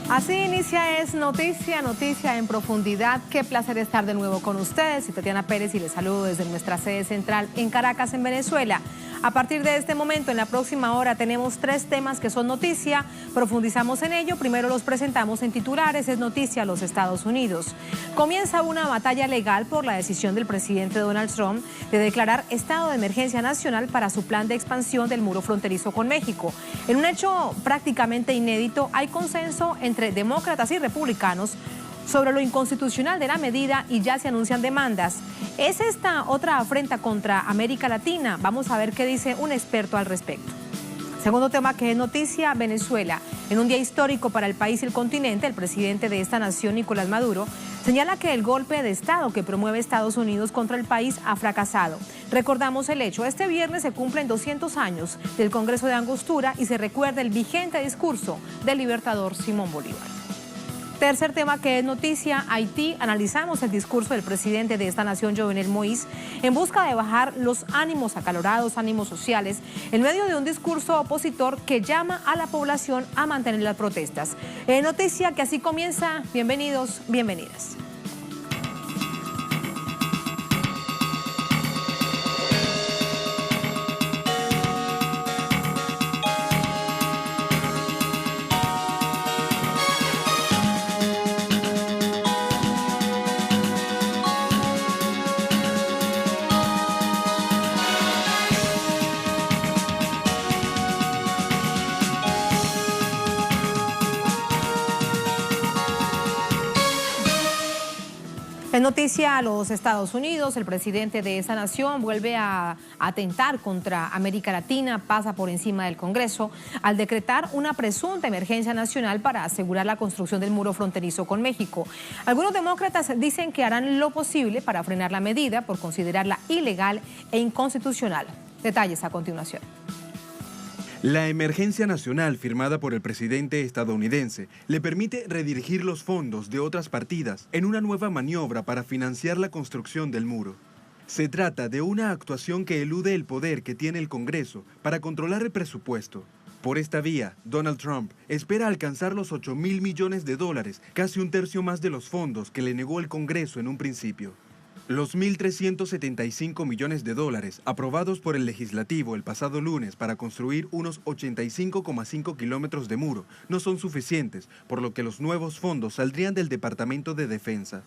Así inicia Es Noticia, noticia en profundidad. Qué placer estar de nuevo con ustedes. Soy Tatiana Pérez y les saludo desde nuestra sede central en Caracas, en Venezuela. A partir de este momento, en la próxima hora, tenemos 3 temas que son noticia. Profundizamos en ello. Primero los presentamos en titulares. Es noticia los Estados Unidos. Comienza una batalla legal por la decisión del presidente Donald Trump de declarar estado de emergencia nacional para su plan de expansión del muro fronterizo con México. En un hecho prácticamente inédito, hay consenso entre demócratas y republicanos sobre lo inconstitucional de la medida y ya se anuncian demandas. ¿Es esta otra afrenta contra América Latina? Vamos a ver qué dice un experto al respecto. Segundo tema que es noticia, Venezuela. En un día histórico para el país y el continente, el presidente de esta nación, Nicolás Maduro, señala que el golpe de Estado que promueve Estados Unidos contra el país ha fracasado. Recordamos el hecho. Este viernes se cumplen 200 años del Congreso de Angostura y se recuerda el vigente discurso del libertador Simón Bolívar. Tercer tema que es noticia, Haití. Analizamos el discurso del presidente de esta nación, Jovenel Moïse, en busca de bajar los ánimos acalorados, ánimos sociales, en medio de un discurso opositor que llama a la población a mantener las protestas. Noticia que así comienza. Bienvenidos, bienvenidas. En noticia a los Estados Unidos, el presidente de esta nación vuelve a atentar contra América Latina, pasa por encima del Congreso al decretar una presunta emergencia nacional para asegurar la construcción del muro fronterizo con México. Algunos demócratas dicen que harán lo posible para frenar la medida por considerarla ilegal e inconstitucional. Detalles a continuación. La emergencia nacional firmada por el presidente estadounidense le permite redirigir los fondos de otras partidas en una nueva maniobra para financiar la construcción del muro. Se trata de una actuación que elude el poder que tiene el Congreso para controlar el presupuesto. Por esta vía, Donald Trump espera alcanzar los $8.000 millones, casi un tercio más de los fondos que le negó el Congreso en un principio. Los $1.375 millones aprobados por el legislativo el pasado lunes para construir unos 85,5 kilómetros de muro no son suficientes, por lo que los nuevos fondos saldrían del Departamento de Defensa.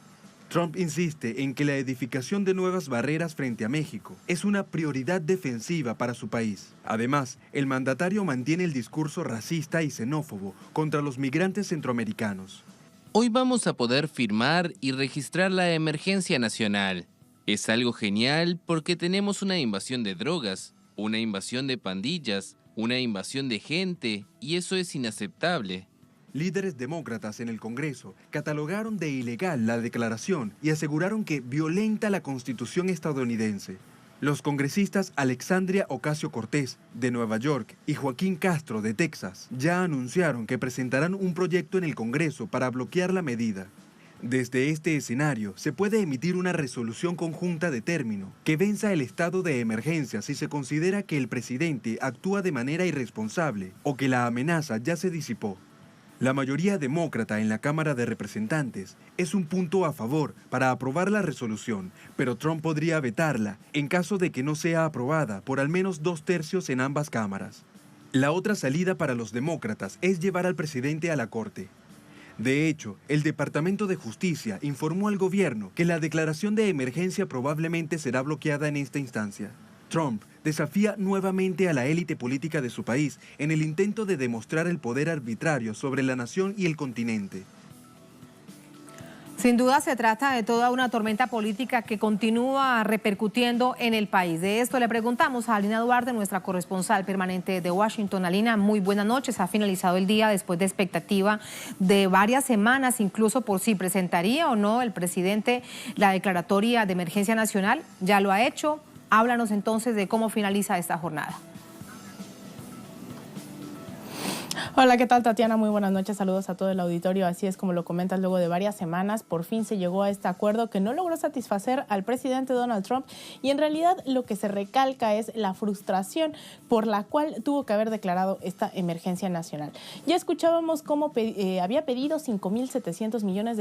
Trump insiste en que la edificación de nuevas barreras frente a México es una prioridad defensiva para su país. Además, el mandatario mantiene el discurso racista y xenófobo contra los migrantes centroamericanos. Hoy vamos a poder firmar y registrar la emergencia nacional. Es algo genial porque tenemos una invasión de drogas, una invasión de pandillas, una invasión de gente, y eso es inaceptable. Líderes demócratas en el Congreso catalogaron de ilegal la declaración y aseguraron que violenta la Constitución estadounidense. Los congresistas Alexandria Ocasio-Cortez, de Nueva York, y Joaquín Castro, de Texas, ya anunciaron que presentarán un proyecto en el Congreso para bloquear la medida. Desde este escenario, se puede emitir una resolución conjunta de término que venza el estado de emergencia si se considera que el presidente actúa de manera irresponsable o que la amenaza ya se disipó. La mayoría demócrata en la Cámara de Representantes es un punto a favor para aprobar la resolución, pero Trump podría vetarla en caso de que no sea aprobada por al menos 2/3 en ambas cámaras. La otra salida para los demócratas es llevar al presidente a la Corte. De hecho, el Departamento de Justicia informó al gobierno que la declaración de emergencia probablemente será bloqueada en esta instancia. Trump desafía nuevamente a la élite política de su país en el intento de demostrar el poder arbitrario sobre la nación y el continente. Sin duda se trata de toda una tormenta política que continúa repercutiendo en el país. De esto le preguntamos a Alina Duarte, nuestra corresponsal permanente de Washington. Alina, muy buenas noches. Ha finalizado el día después de expectativa de varias semanas, incluso por si presentaría o no el presidente la declaratoria de emergencia nacional. Ya lo ha hecho. Háblanos entonces de cómo finaliza esta jornada. Hola, ¿qué tal, Tatiana? Muy buenas noches, saludos a todo el auditorio. Así es, como lo comentas, luego de varias semanas, por fin se llegó a este acuerdo que no logró satisfacer al presidente Donald Trump, y en realidad lo que se recalca es la frustración por la cual tuvo que haber declarado esta emergencia nacional. Ya escuchábamos cómo había pedido $5,700 millones,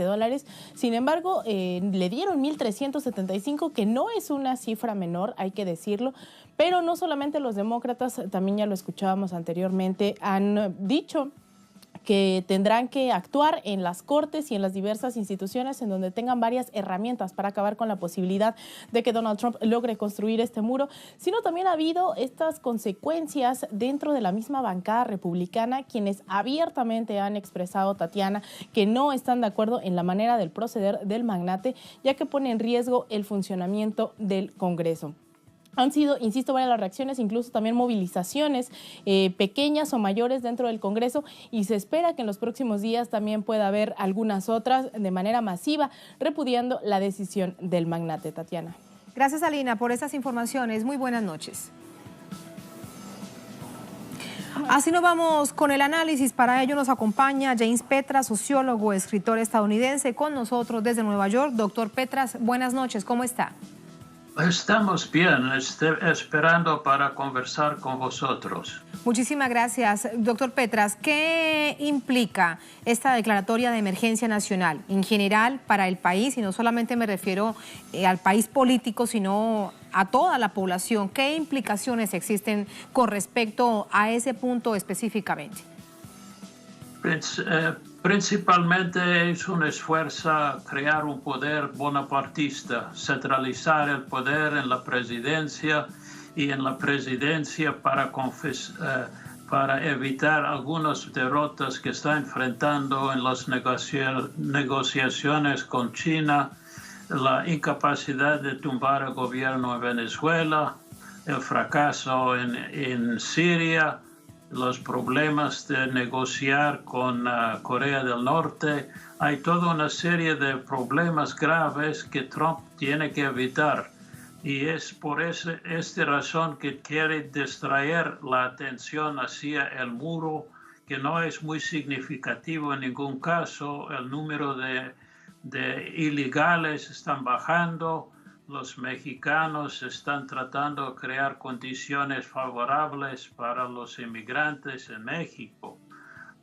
sin embargo, le dieron 1,375, que no es una cifra menor, hay que decirlo. Pero no solamente los demócratas, también ya lo escuchábamos anteriormente, han dicho que tendrán que actuar en las cortes y en las diversas instituciones en donde tengan varias herramientas para acabar con la posibilidad de que Donald Trump logre construir este muro, sino también ha habido estas consecuencias dentro de la misma bancada republicana, quienes abiertamente han expresado, Tatiana, que no están de acuerdo en la manera del proceder del magnate, ya que pone en riesgo el funcionamiento del Congreso. Han sido, insisto, varias las reacciones, incluso también movilizaciones pequeñas o mayores dentro del Congreso, y se espera que en los próximos días también pueda haber algunas otras de manera masiva repudiando la decisión del magnate. Tatiana. Gracias, Alina, por estas informaciones. Muy buenas noches. Así nos vamos con el análisis. Para ello nos acompaña James Petras, sociólogo, escritor estadounidense, con nosotros desde Nueva York. Doctor Petras, buenas noches, ¿cómo está? Estamos bien, esperando para conversar con vosotros. Muchísimas gracias, doctor Petras. ¿Qué implica esta declaratoria de emergencia nacional en general para el país? Y no solamente me refiero al país político, sino a toda la población. ¿Qué implicaciones existen con respecto a ese punto específicamente? Principalmente es un esfuerzo a crear un poder bonapartista, centralizar el poder en la presidencia y en la presidencia para evitar algunas derrotas que está enfrentando en las negociaciones con China, la incapacidad de tumbar el gobierno en Venezuela, el fracaso en Siria, los problemas de negociar con Corea del Norte. Hay toda una serie de problemas graves que Trump tiene que evitar. Y es por esta razón que quiere distraer la atención hacia el muro, que no es muy significativo en ningún caso. El número de ilegales están bajando. Los mexicanos están tratando de crear condiciones favorables para los inmigrantes en México.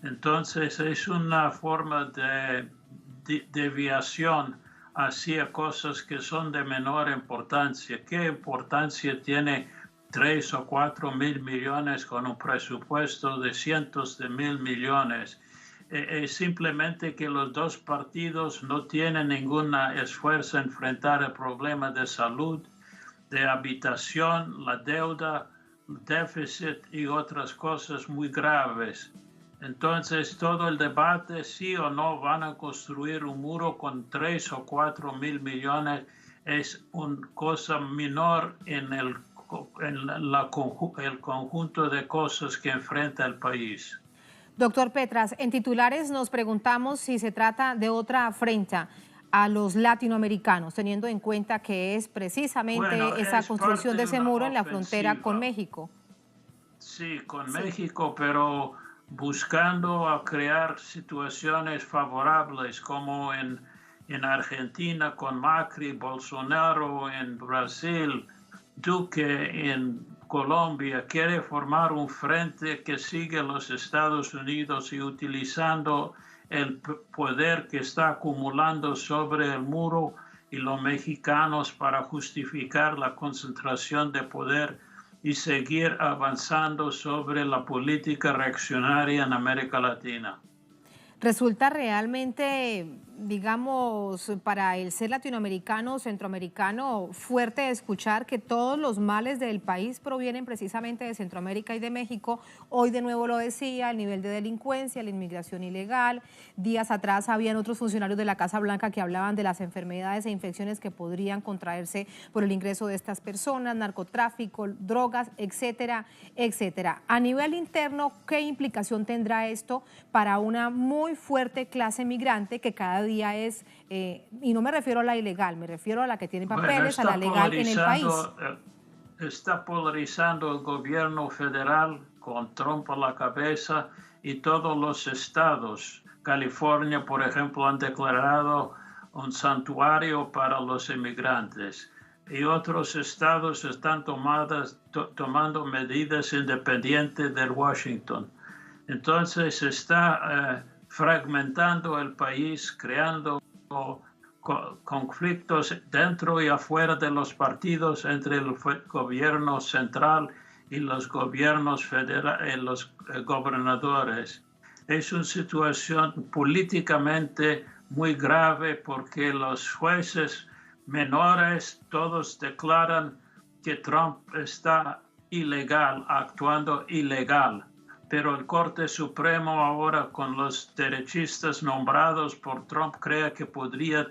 Entonces es una forma de desviación hacia cosas que son de menor importancia. ¿Qué importancia tiene 3 o 4 mil millones con un presupuesto de cientos de mil millones? Es simplemente que los dos partidos no tienen ningún esfuerzo en enfrentar el problema de salud, de habitación, la deuda, el déficit y otras cosas muy graves. Entonces, todo el debate, sí o no van a construir un muro con 3 o 4 mil millones, es una cosa menor en el conjunto de cosas que enfrenta el país. Doctor Petras, en titulares nos preguntamos si se trata de otra afrenta a los latinoamericanos, teniendo en cuenta que es precisamente esa construcción de ese muro en la frontera con México. Sí, con México, pero buscando a crear situaciones favorables como en Argentina con Macri, Bolsonaro, en Brasil, Duque en Colombia. Quiere formar un frente que sigue a los Estados Unidos y utilizando el poder que está acumulando sobre el muro y los mexicanos para justificar la concentración de poder y seguir avanzando sobre la política reaccionaria en América Latina. Resulta realmente, digamos, para el ser latinoamericano, centroamericano, fuerte escuchar que todos los males del país provienen precisamente de Centroamérica y de México. Hoy de nuevo lo decía, el nivel de delincuencia, la inmigración ilegal. Días atrás habían otros funcionarios de la Casa Blanca que hablaban de las enfermedades e infecciones que podrían contraerse por el ingreso de estas personas, narcotráfico, drogas, etcétera, etcétera. A nivel interno, ¿qué implicación tendrá esto para una muy fuerte clase migrante que cada día es, y no me refiero a la ilegal, me refiero a la que tiene papeles, a la legal en el país? Está polarizando el gobierno federal con Trump a la cabeza y todos los estados. California, por ejemplo, han declarado un santuario para los inmigrantes y otros estados están tomando medidas independientes de Washington. Entonces se está fragmentando el país, creando conflictos dentro y afuera de los partidos entre el gobierno central y los gobiernos federales, los gobernadores. Es una situación políticamente muy grave porque los jueces menores todos declaran que Trump está ilegal, actuando ilegal. Pero el Corte Supremo ahora con los derechistas nombrados por Trump cree que podría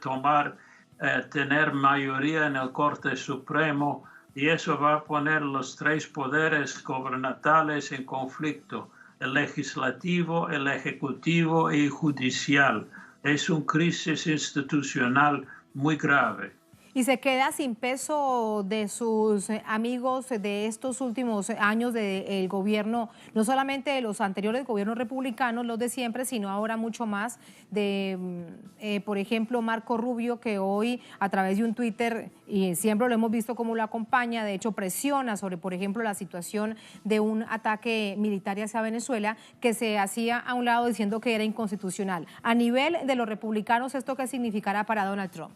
tener mayoría en el Corte Supremo y eso va a poner los tres poderes gubernamentales en conflicto, el legislativo, el ejecutivo y judicial. Es una crisis institucional muy grave. Y se queda sin peso de sus amigos de estos últimos años del gobierno, no solamente de los anteriores gobiernos republicanos, los de siempre, sino ahora mucho más de, por ejemplo, Marco Rubio, que hoy a través de un Twitter, y siempre lo hemos visto como lo acompaña, de hecho presiona sobre, por ejemplo, la situación de un ataque militar hacia Venezuela, que se hacía a un lado diciendo que era inconstitucional. A nivel de los republicanos, ¿esto qué significará para Donald Trump?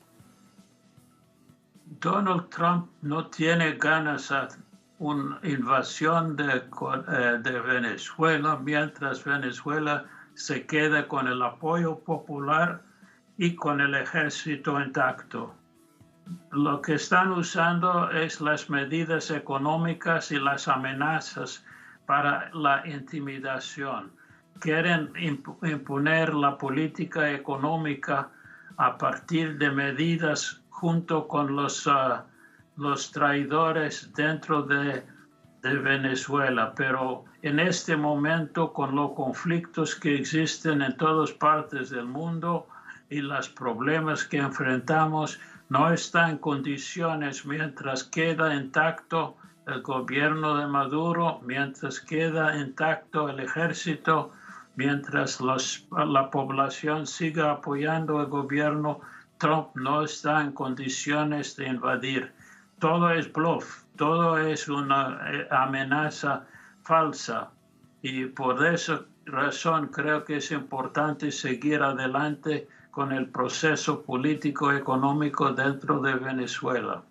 Donald Trump no tiene ganas de una invasión de Venezuela mientras Venezuela se quede con el apoyo popular y con el ejército intacto. Lo que están usando es las medidas económicas y las amenazas para la intimidación. Quieren imponer la política económica a partir de medidas junto con los traidores dentro de Venezuela. Pero en este momento, con los conflictos que existen en todas partes del mundo y los problemas que enfrentamos, no está en condiciones, mientras queda intacto el gobierno de Maduro, mientras queda intacto el ejército, mientras la población siga apoyando al gobierno, Trump no está en condiciones de invadir. Todo es bluff, todo es una amenaza falsa y por esa razón creo que es importante seguir adelante con el proceso político económico dentro de Venezuela.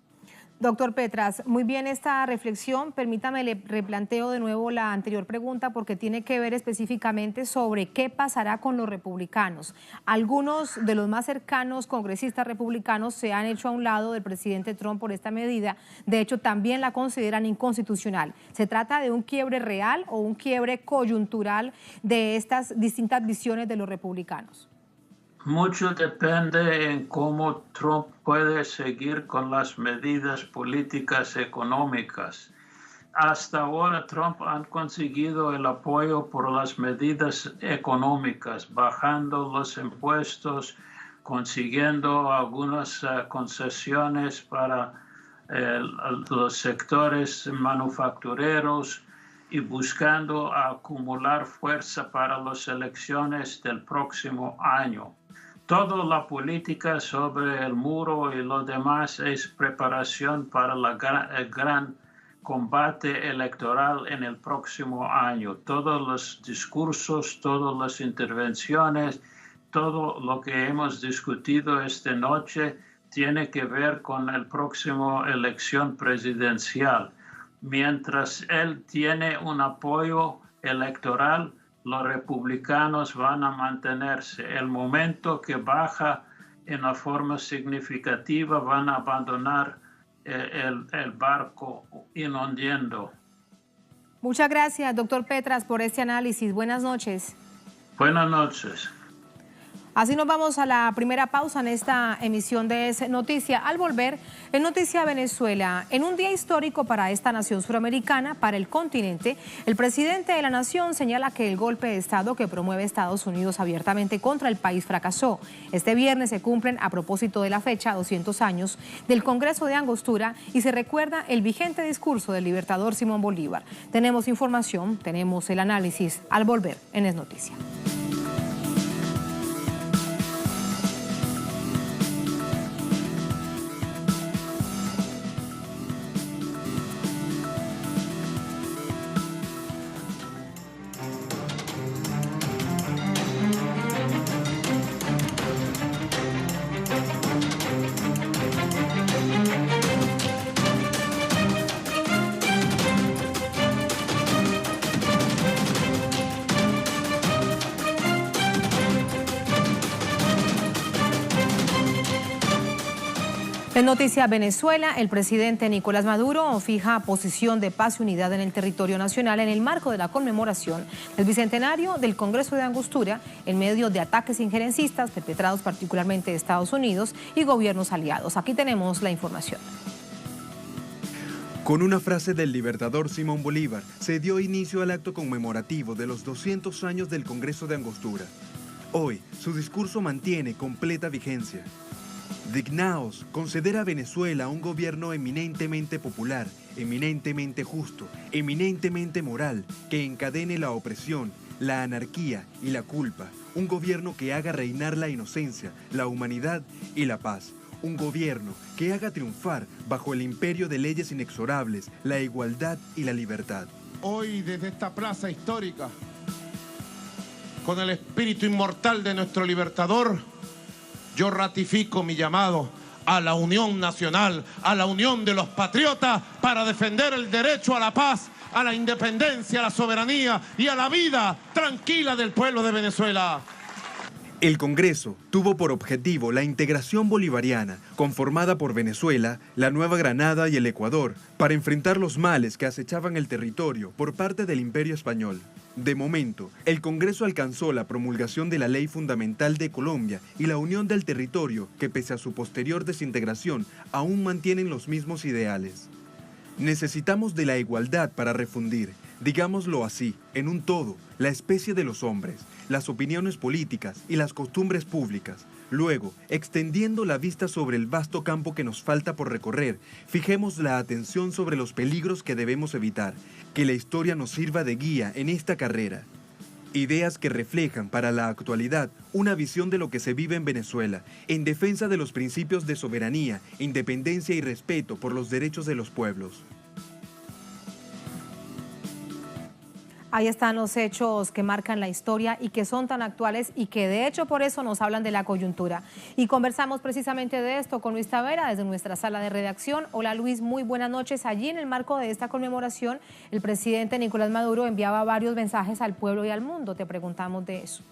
Doctor Petras, muy bien esta reflexión. Permítame, le replanteo de nuevo la anterior pregunta porque tiene que ver específicamente sobre qué pasará con los republicanos. Algunos de los más cercanos congresistas republicanos se han hecho a un lado del presidente Trump por esta medida. De hecho, también la consideran inconstitucional. ¿Se trata de un quiebre real o un quiebre coyuntural de estas distintas visiones de los republicanos? Mucho depende en cómo Trump puede seguir con las medidas políticas económicas. Hasta ahora Trump ha conseguido el apoyo por las medidas económicas, bajando los impuestos, consiguiendo algunas concesiones para los sectores manufactureros y buscando acumular fuerza para las elecciones del próximo año. Toda la política sobre el muro y lo demás es preparación para el gran combate electoral en el próximo año. Todos los discursos, todas las intervenciones, todo lo que hemos discutido esta noche tiene que ver con la próxima elección presidencial. Mientras él tiene un apoyo electoral, los republicanos van a mantenerse. El momento que baja en una forma significativa van a abandonar el barco inundando. Muchas gracias, doctor Petras, por este análisis. Buenas noches. Buenas noches. Así nos vamos a la primera pausa en esta emisión de Es Noticia. Al volver, en Noticia Venezuela, en un día histórico para esta nación suramericana, para el continente, el presidente de la nación señala que el golpe de Estado que promueve Estados Unidos abiertamente contra el país fracasó. Este viernes se cumplen, a propósito de la fecha, 200 años del Congreso de Angostura y se recuerda el vigente discurso del libertador Simón Bolívar. Tenemos información, tenemos el análisis al volver en Es Noticia. En Noticia Venezuela, el presidente Nicolás Maduro fija posición de paz y unidad en el territorio nacional en el marco de la conmemoración del bicentenario del Congreso de Angostura en medio de ataques injerencistas perpetrados particularmente de Estados Unidos y gobiernos aliados. Aquí tenemos la información. Con una frase del libertador Simón Bolívar, se dio inicio al acto conmemorativo de los 200 años del Congreso de Angostura. Hoy, su discurso mantiene completa vigencia. Dignaos conceder a Venezuela un gobierno eminentemente popular, eminentemente justo, eminentemente moral, que encadene la opresión, la anarquía y la culpa. Un gobierno que haga reinar la inocencia, la humanidad y la paz. Un gobierno que haga triunfar bajo el imperio de leyes inexorables, la igualdad y la libertad. Hoy desde esta plaza histórica, con el espíritu inmortal de nuestro libertador, yo ratifico mi llamado a la unión nacional, a la unión de los patriotas para defender el derecho a la paz, a la independencia, a la soberanía y a la vida tranquila del pueblo de Venezuela. El Congreso tuvo por objetivo la integración bolivariana, conformada por Venezuela, la Nueva Granada y el Ecuador, para enfrentar los males que acechaban el territorio por parte del Imperio Español. De momento, el Congreso alcanzó la promulgación de la Ley Fundamental de Colombia y la unión del territorio, que pese a su posterior desintegración, aún mantienen los mismos ideales. Necesitamos de la igualdad para refundir, digámoslo así, en un todo, la especie de los hombres, las opiniones políticas y las costumbres públicas. Luego, extendiendo la vista sobre el vasto campo que nos falta por recorrer, fijemos la atención sobre los peligros que debemos evitar, que la historia nos sirva de guía en esta carrera. Ideas que reflejan para la actualidad una visión de lo que se vive en Venezuela, en defensa de los principios de soberanía, independencia y respeto por los derechos de los pueblos. Ahí están los hechos que marcan la historia y que son tan actuales y que de hecho por eso nos hablan de la coyuntura. Y conversamos precisamente de esto con Luis Tavera desde nuestra sala de redacción. Hola Luis, muy buenas noches. Allí en el marco de esta conmemoración, el presidente Nicolás Maduro enviaba varios mensajes al pueblo y al mundo. Te preguntamos de eso.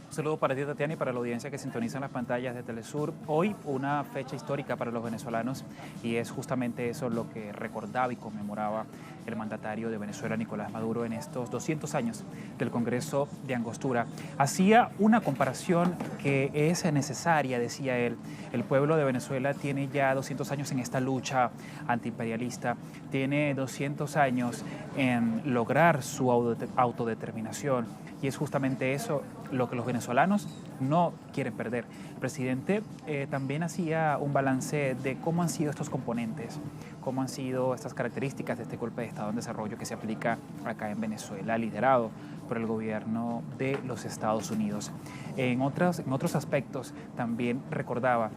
Un saludo para ti, Tatiana, y para la audiencia que sintoniza en las pantallas de Telesur. Hoy una fecha histórica para los venezolanos y es justamente eso lo que recordaba y conmemoraba el mandatario de Venezuela, Nicolás Maduro, en estos 200 años del Congreso de Angostura. Hacía una comparación que es necesaria, decía él. El pueblo de Venezuela tiene ya 200 años en esta lucha antiimperialista, tiene 200 años en lograr su autodeterminación. Y es justamente eso lo que los venezolanos no quieren perder. El presidente también hacía un balance de cómo han sido estos componentes, cómo han sido estas características de este golpe de Estado en desarrollo que se aplica acá en Venezuela, liderado por el gobierno de los Estados Unidos. En otros aspectos también recordaba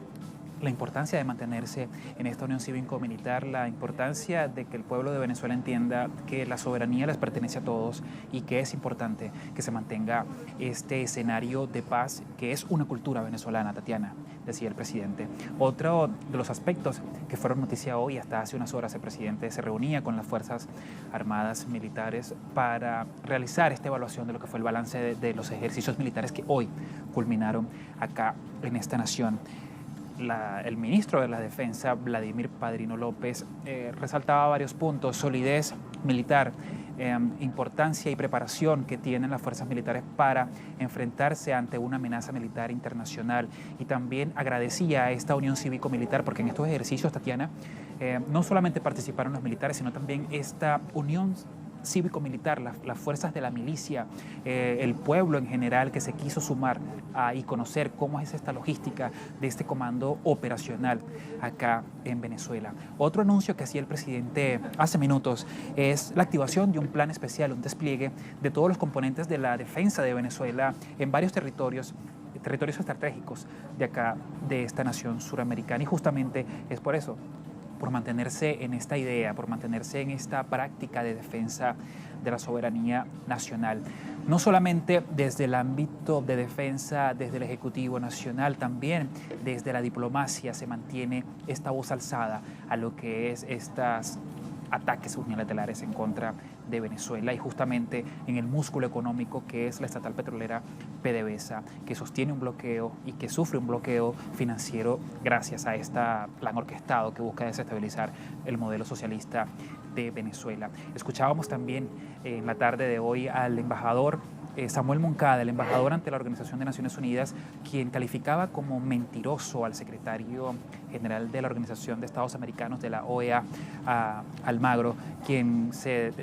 la importancia de mantenerse en esta unión cívico-militar, la importancia de que el pueblo de Venezuela entienda que la soberanía les pertenece a todos y que es importante que se mantenga este escenario de paz, que es una cultura venezolana, Tatiana, decía el presidente. Otro de los aspectos que fueron noticia hoy, hasta hace unas horas, el presidente se reunía con las Fuerzas Armadas militares para realizar esta evaluación de lo que fue el balance de los ejercicios militares que hoy culminaron acá en esta nación. el ministro de la Defensa, Vladimir Padrino López, resaltaba varios puntos: solidez militar, importancia y preparación que tienen las fuerzas militares para enfrentarse ante una amenaza militar internacional, y también agradecía a esta unión cívico-militar, porque en estos ejercicios, Tatiana, no solamente participaron los militares, sino también esta unión cívico-militar, las fuerzas de la milicia, el pueblo en general que se quiso sumar y conocer cómo es esta logística de este comando operacional acá en Venezuela. Otro anuncio que hacía el presidente hace minutos es la activación de un plan especial, un despliegue de todos los componentes de la defensa de Venezuela en varios territorios estratégicos de acá, de esta nación suramericana, y justamente es por eso, por mantenerse en esta idea, por mantenerse en esta práctica de defensa de la soberanía nacional. No solamente desde el ámbito de defensa, desde el Ejecutivo Nacional, también desde la diplomacia se mantiene esta voz alzada a lo que es estos ataques unilaterales en contra de Venezuela, y justamente en el músculo económico que es la estatal petrolera PDVSA, que sostiene un bloqueo y que sufre un bloqueo financiero gracias a este plan orquestado que busca desestabilizar el modelo socialista de Venezuela. Escuchábamos también en la tarde de hoy al embajador Samuel Moncada, el embajador ante la Organización de Naciones Unidas, quien calificaba como mentiroso al secretario general de la Organización de Estados Americanos, de la OEA, Almagro, quien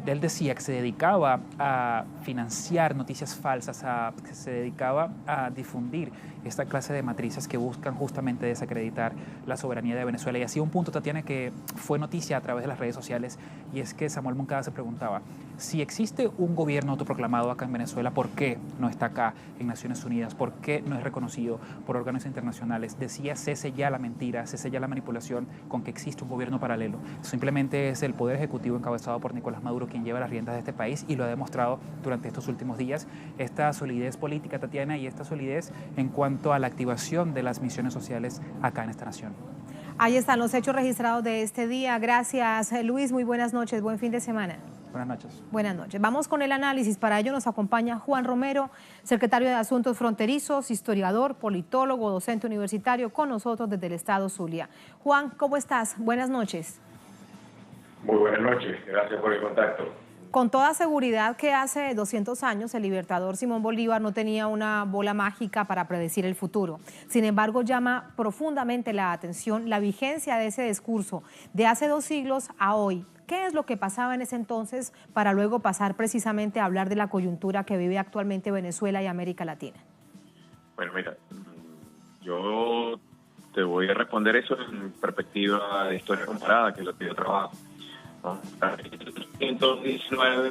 él decía que se dedicaba a financiar noticias falsas, que se dedicaba a difundir esta clase de matrices que buscan justamente desacreditar la soberanía de Venezuela. Y así un punto, Tatiana, que fue noticia a través de las redes sociales, y es que Samuel Moncada se preguntaba: si existe un gobierno autoproclamado acá en Venezuela, ¿por qué no está acá en Naciones Unidas? ¿Por qué no es reconocido por órganos internacionales? Decía: cese ya la mentira, cese ya la manipulación con que existe un gobierno paralelo. Simplemente es el Poder Ejecutivo encabezado por Nicolás Maduro quien lleva las riendas de este país, y lo ha demostrado durante estos últimos días. Esta solidez política, Tatiana, y esta solidez en cuanto a la activación de las misiones sociales acá en esta nación. Ahí están los hechos registrados de este día. Gracias, Luis. Muy buenas noches. Buen fin de semana. Buenas noches. Buenas noches. Vamos con el análisis. Para ello nos acompaña Juan Romero, secretario de Asuntos Fronterizos, historiador, politólogo, docente universitario, con nosotros desde el estado Zulia. Juan, ¿cómo estás? Buenas noches. Muy buenas noches. Gracias por el contacto. Con toda seguridad que hace 200 años el libertador Simón Bolívar no tenía una bola mágica para predecir el futuro. Sin embargo, llama profundamente la atención la vigencia de ese discurso de hace 2 siglos a hoy. ¿Qué es lo que pasaba en ese entonces para luego pasar precisamente a hablar de la coyuntura que vive actualmente Venezuela y América Latina? Bueno, mira, yo te voy a responder eso en perspectiva de historia comparada, que es lo que yo trabajo. En 1919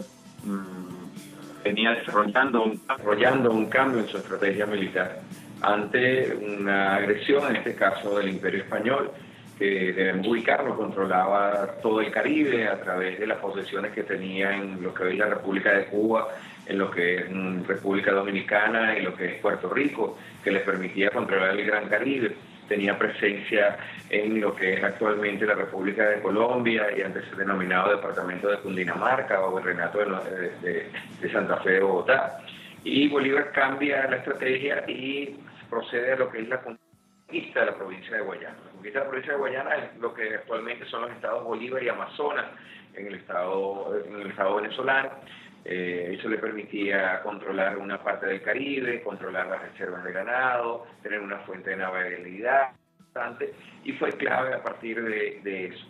venía desarrollando un cambio en su estrategia militar ante una agresión, en este caso del Imperio Español, que debemos ubicarlo, controlaba todo el Caribe a través de las posesiones que tenía en lo que hoy es la República de Cuba, en lo que es República Dominicana y lo que es Puerto Rico, que les permitía controlar el Gran Caribe. Tenía presencia en lo que es actualmente la República de Colombia y antes denominado Departamento de Cundinamarca o Virreinato de Santa Fe de Bogotá. Y Bolívar cambia la estrategia y procede a lo que es la conquista de la provincia de Guayana. La conquista de la provincia de Guayana es lo que actualmente son los estados Bolívar y Amazonas en el estado venezolano. Eso le permitía controlar una parte del Caribe, controlar las reservas de ganado, tener una fuente de navegabilidad bastante, y fue clave a partir de eso.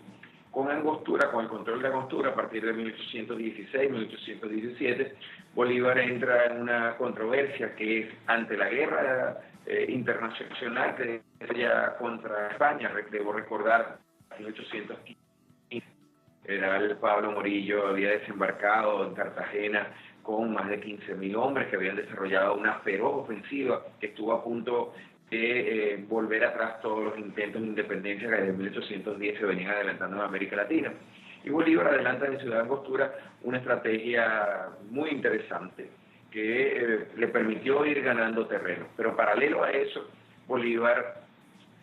Con Angostura, con el control de Angostura, a partir de 1816, 1817, Bolívar entra en una controversia que es ante la guerra internacional que ella contra España. Debo recordar, en 1815, el general Pablo Morillo había desembarcado en Cartagena con más de 15.000 hombres que habían desarrollado una feroz ofensiva que estuvo a punto de volver atrás todos los intentos de independencia que desde 1810 se venían adelantando en América Latina. Y Bolívar adelanta en Ciudad Angostura una estrategia muy interesante que le permitió ir ganando terreno. Pero paralelo a eso, Bolívar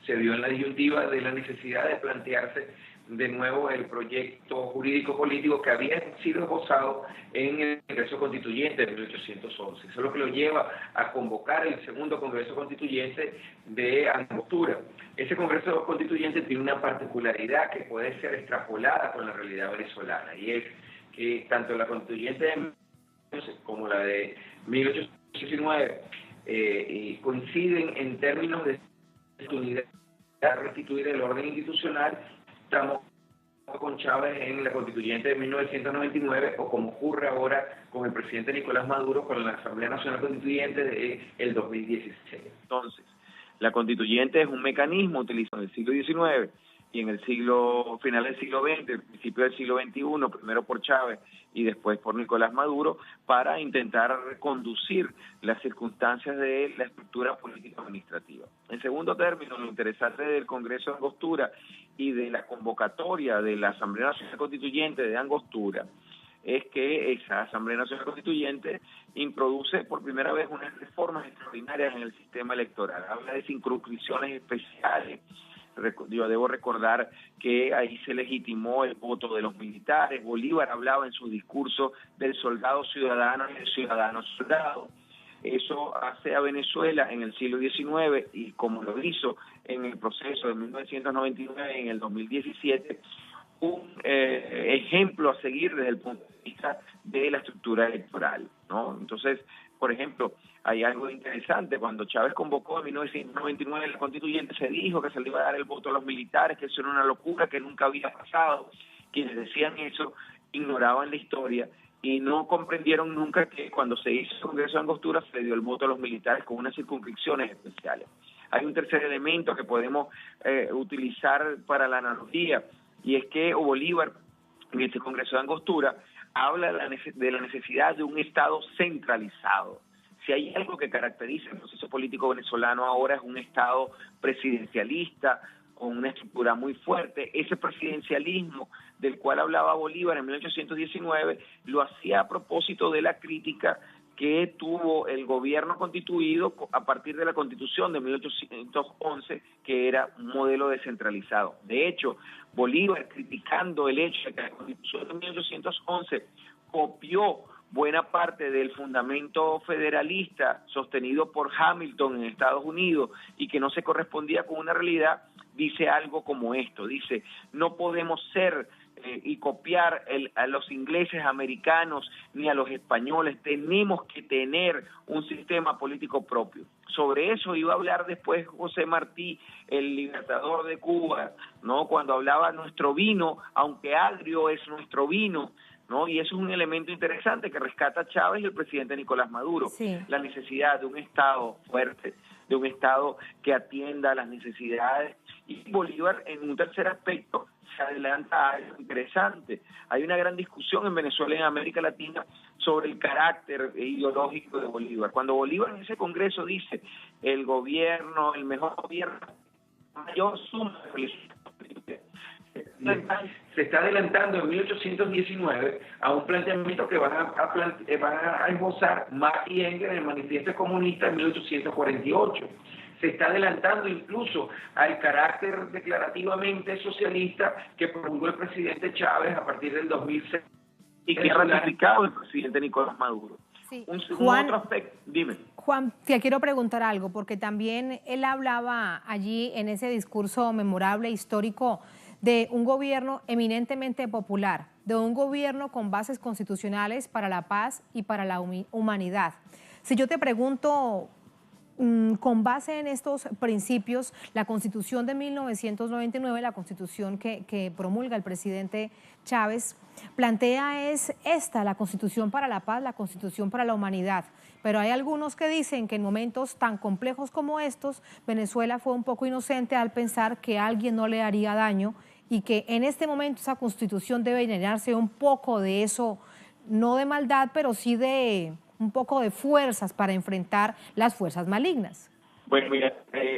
se vio en la disyuntiva de la necesidad de plantearse de nuevo el proyecto jurídico-político que había sido esbozado en el Congreso Constituyente de 1811. Eso es lo que lo lleva a convocar el segundo Congreso Constituyente de Angostura. Ese Congreso Constituyente tiene una particularidad que puede ser extrapolada con la realidad venezolana, y es que tanto la Constituyente de como la de 1819 coinciden en términos de restituir el orden institucional. Estamos con Chávez en la Constituyente de 1999, o como ocurre ahora con el presidente Nicolás Maduro con la Asamblea Nacional Constituyente del 2016. Entonces, la Constituyente es un mecanismo utilizado en el siglo XIX y en el final del siglo XX, principio del siglo XXI, primero por Chávez y después por Nicolás Maduro, para intentar reconducir las circunstancias de la estructura política administrativa. En segundo término, lo interesante del Congreso de Angostura y de la convocatoria de la Asamblea Nacional Constituyente de Angostura es que esa Asamblea Nacional Constituyente introduce por primera vez unas reformas extraordinarias en el sistema electoral. Habla de circunscripciones especiales. Yo debo recordar que ahí se legitimó el voto de los militares. Bolívar hablaba en su discurso del soldado ciudadano y del ciudadano soldado. Eso hace a Venezuela en el siglo XIX, y como lo hizo en el proceso de 1999 en el 2017, un ejemplo a seguir desde el punto de vista de la estructura electoral, ¿no? Entonces, por ejemplo, hay algo interesante. Cuando Chávez convocó en 1999 la Constituyente, se dijo que se le iba a dar el voto a los militares, que eso era una locura, que nunca había pasado. Quienes decían eso ignoraban la historia y no comprendieron nunca que cuando se hizo el Congreso de Angostura se le dio el voto a los militares con unas circunscripciones especiales. Hay un tercer elemento que podemos utilizar para la analogía, y es que Bolívar, en este Congreso de Angostura, habla de la necesidad de un Estado centralizado. Si hay algo que caracteriza el proceso político venezolano ahora, es un Estado presidencialista, con una estructura muy fuerte. Ese presidencialismo del cual hablaba Bolívar en 1819 lo hacía a propósito de la crítica que tuvo el gobierno constituido a partir de la Constitución de 1811, que era un modelo descentralizado. De hecho, Bolívar, criticando el hecho de que la Constitución de 1811 copió buena parte del fundamento federalista sostenido por Hamilton en Estados Unidos y que no se correspondía con una realidad, dice algo como esto: dice, no podemos ser y copiar a los ingleses, americanos, ni a los españoles. Tenemos que tener un sistema político propio. Sobre eso iba a hablar después José Martí, el libertador de Cuba, ¿no? Cuando hablaba nuestro vino, aunque agrio, es nuestro vino, ¿no? Y eso es un elemento interesante que rescata Chávez y el presidente Nicolás Maduro. Sí. La necesidad de un Estado fuerte, de un Estado que atienda a las necesidades. Y Bolívar, en un tercer aspecto, se adelanta a algo interesante. Hay una gran discusión en Venezuela y en América Latina sobre el carácter ideológico de Bolívar. Cuando Bolívar en ese congreso dice, el gobierno, el mejor gobierno, mayor suma de felicidad. Se está adelantando en 1819 a un planteamiento que van a esbozar Marx y Engels en el Manifiesto Comunista en 1848. Se está adelantando incluso al carácter declarativamente socialista que promulgó el presidente Chávez a partir del 2006. Y que ha ratificado el presidente Nicolás Maduro. Sí. Juan, otro aspecto, dime. Juan, te quiero preguntar algo, porque también él hablaba allí en ese discurso memorable, histórico, de un gobierno eminentemente popular, de un gobierno con bases constitucionales para la paz y para la humanidad. Si yo te pregunto, con base en estos principios, la Constitución de 1999, la Constitución que promulga el presidente Chávez, plantea es esta, la Constitución para la paz, la Constitución para la humanidad. Pero hay algunos que dicen que en momentos tan complejos como estos, Venezuela fue un poco inocente al pensar que alguien no le haría daño y que en este momento esa Constitución debe llenarse un poco de eso, no de maldad, pero sí de un poco de fuerzas para enfrentar las fuerzas malignas. Bueno, mira,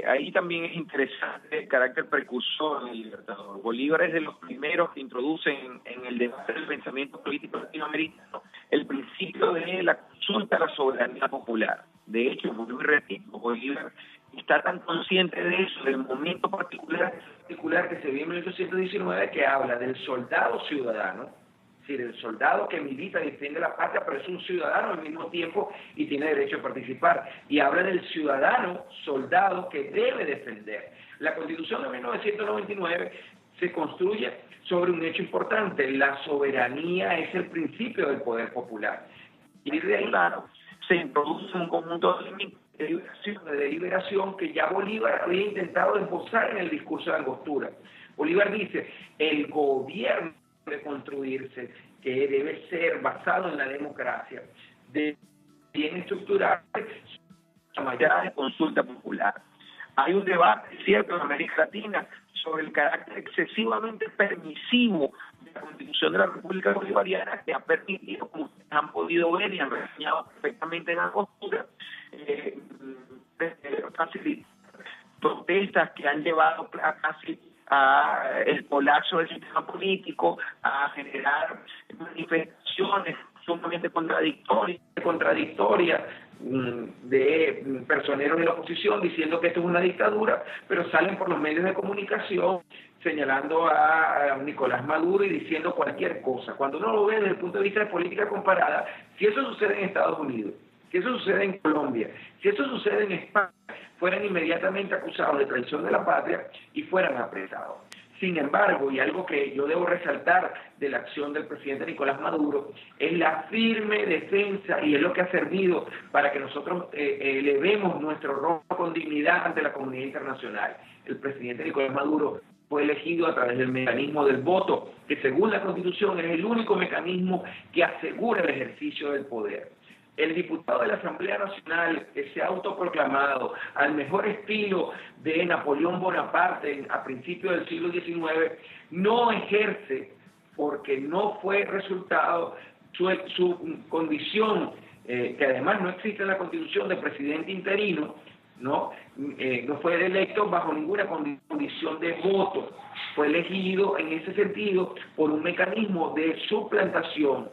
ahí también es interesante el carácter precursor del libertador. Bolívar es de los primeros que introducen en el debate del pensamiento político latinoamericano el principio de la consulta a la soberanía popular. De hecho, Bolívar está tan consciente de eso, del momento particular que se vive en 1819, que habla del soldado ciudadano, es decir, el soldado que milita y defiende la patria, pero es un ciudadano al mismo tiempo y tiene derecho a participar. Y habla del ciudadano soldado que debe defender. La Constitución de 1999 se construye sobre un hecho importante: la soberanía es el principio del poder popular. Y de ahí, claro, se introduce un conjunto de deliberación que ya Bolívar había intentado esbozar en el discurso de Angostura. Bolívar dice: el gobierno debe construirse, que debe ser basado en la democracia, de bien estructurarse la mayoría de consulta popular. Hay un debate, cierto, en América Latina sobre el carácter excesivamente permisivo de la Constitución de la República Bolivariana, que ha permitido, como ustedes han podido ver y han reseñado perfectamente en Angostura, facilitar protestas que han llevado casi a el colapso del sistema político, a generar manifestaciones sumamente contradictorias de personeros de la oposición diciendo que esto es una dictadura, pero salen por los medios de comunicación señalando a Nicolás Maduro y diciendo cualquier cosa. Cuando uno lo ve desde el punto de vista de política comparada, si eso sucede en Estados Unidos, si eso sucede en Colombia, si eso sucede en España, fueran inmediatamente acusados de traición de la patria y fueran apresados. Sin embargo, y algo que yo debo resaltar de la acción del presidente Nicolás Maduro, es la firme defensa, y es lo que ha servido para que nosotros elevemos nuestro rol con dignidad ante la comunidad internacional. El presidente Nicolás Maduro fue elegido a través del mecanismo del voto, que según la Constitución es el único mecanismo que asegura el ejercicio del poder. El diputado de la Asamblea Nacional, que se ha autoproclamado al mejor estilo de Napoleón Bonaparte a principios del siglo XIX, no ejerce, porque no fue resultado su condición, que además no existe en la Constitución, de presidente interino, no fue electo bajo ninguna condición de voto, fue elegido en ese sentido por un mecanismo de suplantación,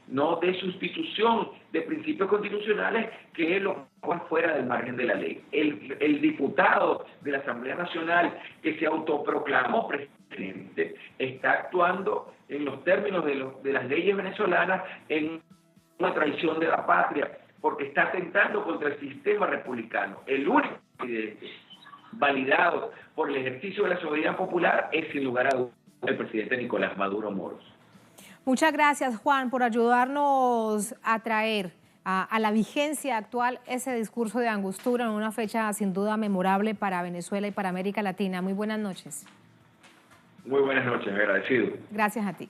no de sustitución de principios constitucionales que lo ponen fuera del margen de la ley. El diputado de la Asamblea Nacional que se autoproclamó presidente está actuando en los términos de las leyes venezolanas en una traición de la patria, porque está atentando contra el sistema republicano. El único presidente validado por el ejercicio de la soberanía popular es, sin lugar a dudas, el presidente Nicolás Maduro Moros. Muchas gracias, Juan, por ayudarnos a traer a la vigencia actual ese discurso de Angostura en una fecha sin duda memorable para Venezuela y para América Latina. Muy buenas noches. Muy buenas noches, agradecido. Gracias a ti.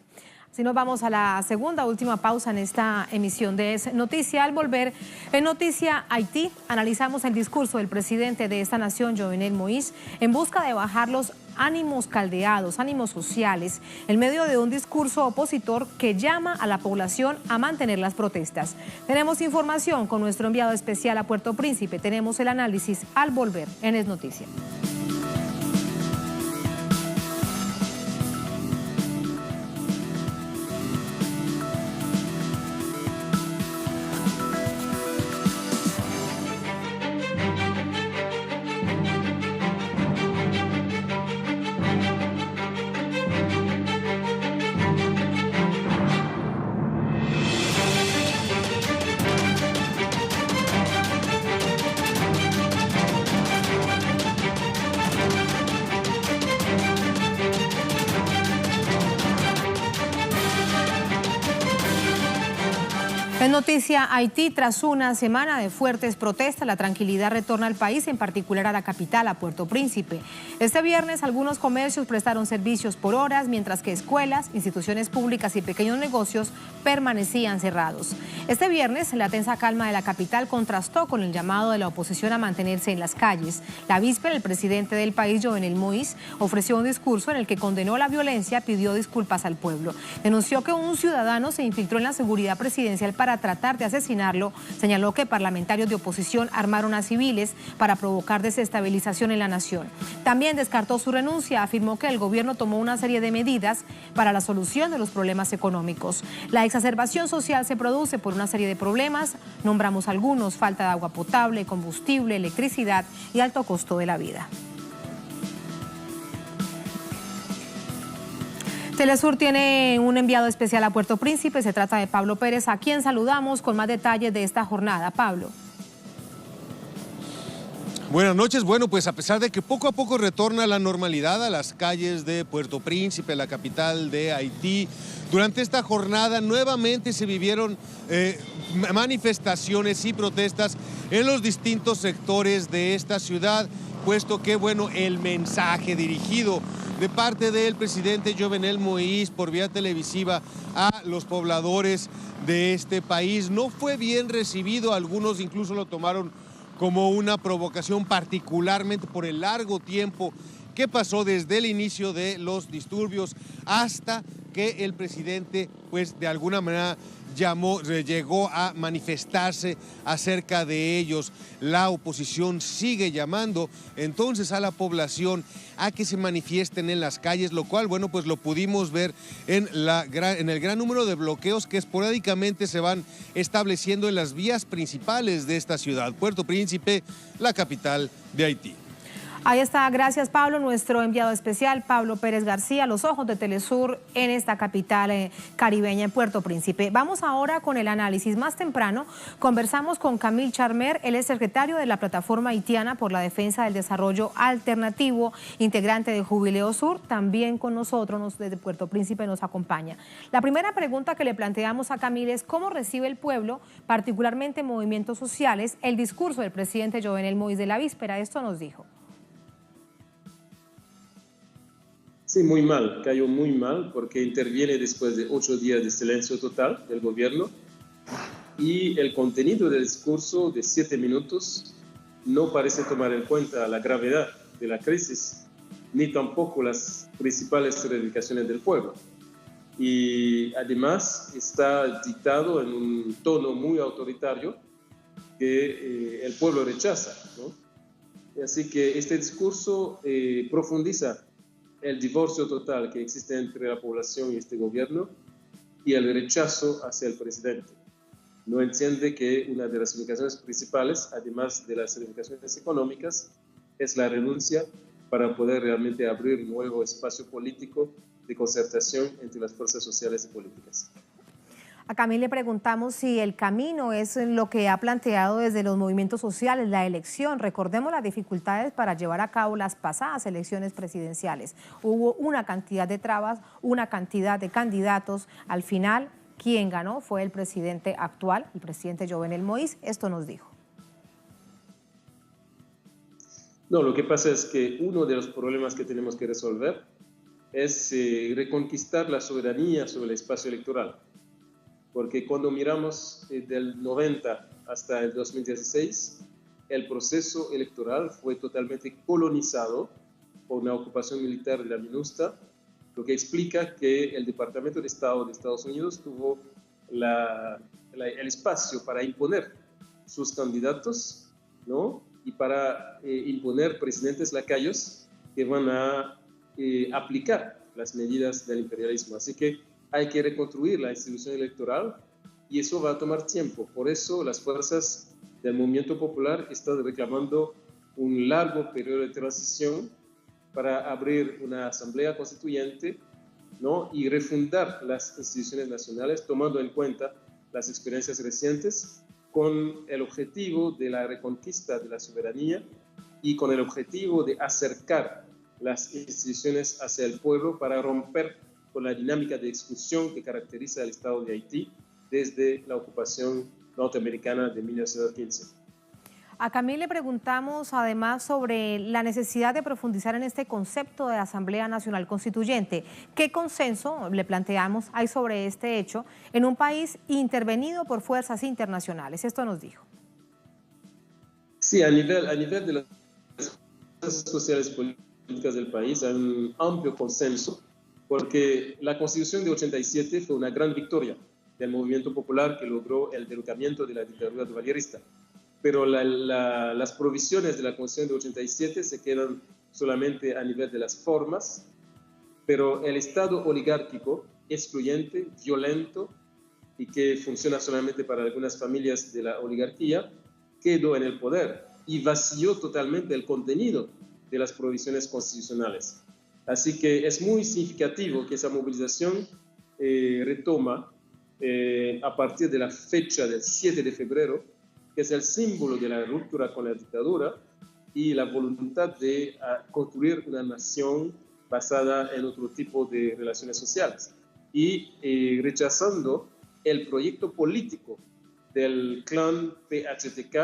Así nos vamos a la segunda, última pausa en esta emisión de Es Noticia. Al volver, en Noticia Haití, analizamos el discurso del presidente de esta nación, Jovenel Moïse, en busca de bajar los ánimos caldeados, ánimos sociales, en medio de un discurso opositor que llama a la población a mantener las protestas. Tenemos información con nuestro enviado especial a Puerto Príncipe. Tenemos el análisis al volver en Es Noticia. En Noticia Haití, tras una semana de fuertes protestas, la tranquilidad retorna al país, en particular a la capital, a Puerto Príncipe. Este viernes algunos comercios prestaron servicios por horas, mientras que escuelas, instituciones públicas y pequeños negocios permanecían cerrados. Este viernes la tensa calma de la capital contrastó con el llamado de la oposición a mantenerse en las calles. La víspera, el presidente del país, Jovenel Moïse, ofreció un discurso en el que condenó la violencia, pidió disculpas al pueblo. Denunció que un ciudadano se infiltró en la seguridad presidencial para para tratar de asesinarlo, señaló que parlamentarios de oposición armaron a civiles para provocar desestabilización en la nación. También descartó su renuncia, afirmó que el gobierno tomó una serie de medidas para la solución de los problemas económicos. La exacerbación social se produce por una serie de problemas, nombramos algunos: falta de agua potable, combustible, electricidad y alto costo de la vida. Telesur tiene un enviado especial a Puerto Príncipe, se trata de Pablo Pérez, a quien saludamos con más detalles de esta jornada. Pablo. Buenas noches. Bueno, pues a pesar de que poco a poco retorna la normalidad a las calles de Puerto Príncipe, la capital de Haití, durante esta jornada nuevamente se vivieron manifestaciones y protestas en los distintos sectores de esta ciudad, puesto que, bueno, el mensaje dirigido de parte del presidente Jovenel Moïse por vía televisiva a los pobladores de este país no fue bien recibido. Algunos incluso lo tomaron como una provocación, particularmente por el largo tiempo que pasó desde el inicio de los disturbios hasta que el presidente, pues de alguna manera llegó a manifestarse acerca de ellos. La oposición sigue llamando entonces a la población a que se manifiesten en las calles, lo cual, bueno, pues lo pudimos ver en el gran número de bloqueos que esporádicamente se van estableciendo en las vías principales de esta ciudad, Puerto Príncipe, la capital de Haití. Ahí está, gracias Pablo, nuestro enviado especial, Pablo Pérez García, los ojos de Telesur en esta capital caribeña, en Puerto Príncipe. Vamos ahora con el análisis. Más temprano conversamos con Camille Charmer, él es secretario de la Plataforma Haitiana por la Defensa del Desarrollo Alternativo, integrante de Jubileo Sur, también con nosotros desde Puerto Príncipe nos acompaña. La primera pregunta que le planteamos a Camille es cómo recibe el pueblo, particularmente movimientos sociales, el discurso del presidente Jovenel Moïse de la víspera. Esto nos dijo. Sí, muy mal, cayó muy mal porque interviene después de 8 días de silencio total del gobierno y el contenido del discurso de 7 minutos no parece tomar en cuenta la gravedad de la crisis ni tampoco las principales reivindicaciones del pueblo. Y además está dictado en un tono muy autoritario que el pueblo rechaza, ¿no? Así que este discurso profundiza el divorcio total que existe entre la población y este gobierno y el rechazo hacia el presidente. No entiende que una de las reivindicaciones principales, además de las reivindicaciones económicas, es la renuncia para poder realmente abrir un nuevo espacio político de concertación entre las fuerzas sociales y políticas. A Camille le preguntamos si el camino es lo que ha planteado desde los movimientos sociales, la elección. Recordemos las dificultades para llevar a cabo las pasadas elecciones presidenciales. Hubo una cantidad de trabas, una cantidad de candidatos. Al final, quien ganó fue el presidente actual, el presidente Jovenel Moïse. Esto nos dijo. No, lo que pasa es que uno de los problemas que tenemos que resolver es reconquistar la soberanía sobre el espacio electoral. Porque cuando miramos del 90 hasta el 2016, el proceso electoral fue totalmente colonizado por una ocupación militar de la MINUSTA, lo que explica que el Departamento de Estado de Estados Unidos tuvo el espacio para imponer sus candidatos, ¿no? Y para imponer presidentes lacayos que van a aplicar las medidas del imperialismo. Así que hay que reconstruir la institución electoral y eso va a tomar tiempo. Por eso las fuerzas del movimiento popular están reclamando un largo periodo de transición para abrir una asamblea constituyente, ¿no? Y refundar las instituciones nacionales tomando en cuenta las experiencias recientes con el objetivo de la reconquista de la soberanía y con el objetivo de acercar las instituciones hacia el pueblo para romper con la dinámica de exclusión que caracteriza al Estado de Haití desde la ocupación norteamericana de 1915. A Camille le preguntamos además sobre la necesidad de profundizar en este concepto de Asamblea Nacional Constituyente. ¿Qué consenso, le planteamos, hay sobre este hecho en un país intervenido por fuerzas internacionales? Esto nos dijo. Sí, a nivel de las fuerzas sociales y políticas del país hay un amplio consenso porque la Constitución de 87 fue una gran victoria del movimiento popular que logró el derrocamiento de la dictadura duvalierista. Pero las provisiones de la Constitución de 87 se quedan solamente a nivel de las formas, pero el Estado oligárquico, excluyente, violento y que funciona solamente para algunas familias de la oligarquía, quedó en el poder y vació totalmente el contenido de las provisiones constitucionales. Así que es muy significativo que esa movilización retoma a partir de la fecha del 7 de febrero, que es el símbolo de la ruptura con la dictadura y la voluntad de construir una nación basada en otro tipo de relaciones sociales. Y rechazando el proyecto político del clan PHTK,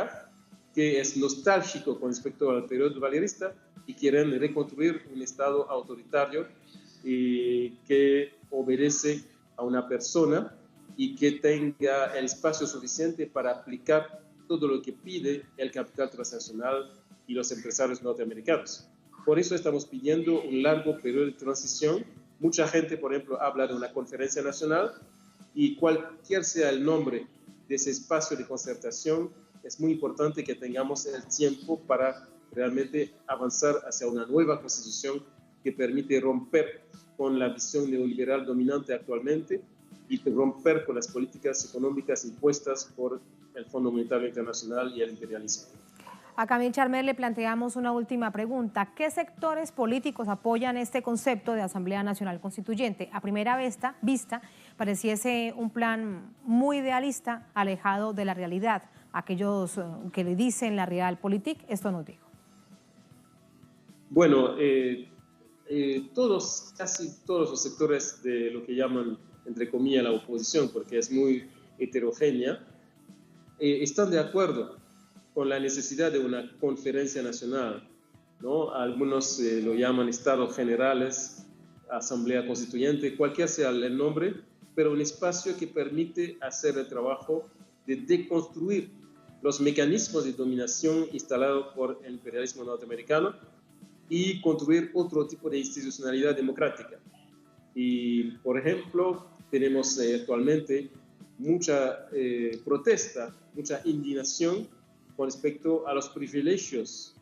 que es nostálgico con respecto al periodo duvalierista y quieren reconstruir un Estado autoritario que obedece a una persona y que tenga el espacio suficiente para aplicar todo lo que pide el capital transnacional y los empresarios norteamericanos. Por eso estamos pidiendo un largo periodo de transición. Mucha gente, por ejemplo, habla de una conferencia nacional y cualquier sea el nombre de ese espacio de concertación, es muy importante que tengamos el tiempo para realmente avanzar hacia una nueva constitución que permite romper con la visión neoliberal dominante actualmente y romper con las políticas económicas impuestas por el Fondo Monetario Internacional y el imperialismo. A Camille Charmer le planteamos una última pregunta. ¿Qué sectores políticos apoyan este concepto de Asamblea Nacional Constituyente? A primera vista pareciese un plan muy idealista, alejado de la realidad. Aquellos que le dicen la realpolitik, esto nos dijo. Bueno, casi todos los sectores de lo que llaman, entre comillas, la oposición, porque es muy heterogénea, están de acuerdo con la necesidad de una conferencia nacional, ¿no? Algunos lo llaman estados generales, asamblea constituyente, cualquier sea el nombre, pero un espacio que permite hacer el trabajo de deconstruir los mecanismos de dominación instalados por el imperialismo norteamericano y construir otro tipo de institucionalidad democrática. Y, por ejemplo, tenemos actualmente mucha protesta, mucha indignación con respecto a los privilegios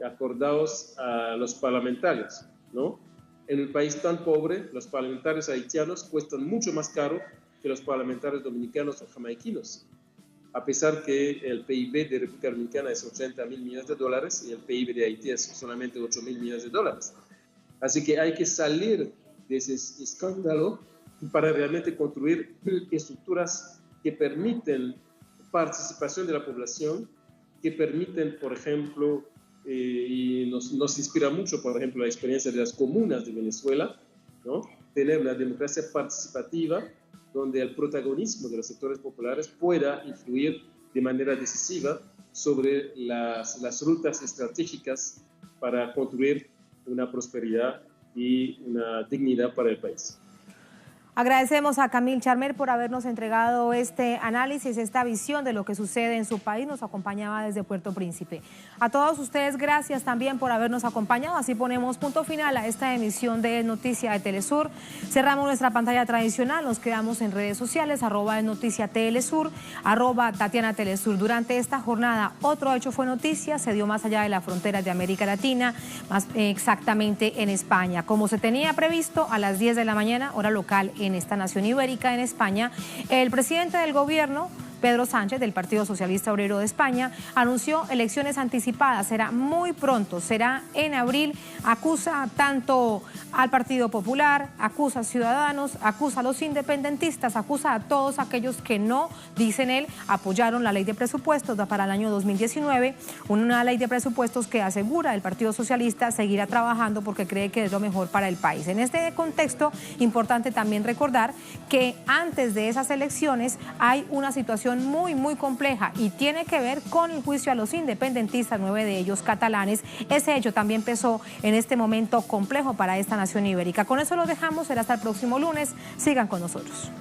acordados a los parlamentarios, ¿no? En un país tan pobre, los parlamentarios haitianos cuestan mucho más caro que los parlamentarios dominicanos o jamaiquinos, a pesar que el PIB de República Dominicana es 80.000 millones de dólares y el PIB de Haití es solamente 8.000 millones de dólares. Así que hay que salir de ese escándalo para realmente construir estructuras que permiten participación de la población, que permiten, por ejemplo, y nos inspira mucho, por ejemplo, la experiencia de las comunas de Venezuela, ¿no? Tener una democracia participativa donde el protagonismo de los sectores populares pueda influir de manera decisiva sobre las rutas estratégicas para construir una prosperidad y una dignidad para el país. Agradecemos a Camille Charmer por habernos entregado este análisis, esta visión de lo que sucede en su país. Nos acompañaba desde Puerto Príncipe. A todos ustedes, gracias también por habernos acompañado. Así ponemos punto final a esta emisión de Noticia de Telesur. Cerramos nuestra pantalla tradicional, nos quedamos en redes sociales, @Noticia Telesur, @Tatiana Telesur. Durante esta jornada, otro hecho fue noticia, se dio más allá de las fronteras de América Latina, más exactamente en España. Como se tenía previsto, a las 10 de la mañana, hora local en esta nación ibérica, en España, el presidente del gobierno, Pedro Sánchez, del Partido Socialista Obrero de España, anunció elecciones anticipadas. Será muy pronto, será en abril. Acusa tanto al Partido Popular, acusa a Ciudadanos, acusa a los independentistas, acusa a todos aquellos que no, dicen él, apoyaron la ley de presupuestos para el año 2019, una ley de presupuestos que asegura el Partido Socialista seguirá trabajando porque cree que es lo mejor para el país. En este contexto, importante también recordar que antes de esas elecciones hay una situación muy compleja y tiene que ver con el juicio a los independentistas, 9 de ellos catalanes. Ese hecho también pesó en este momento complejo para esta nación ibérica. Con eso lo dejamos, será hasta el próximo lunes. Sigan con nosotros.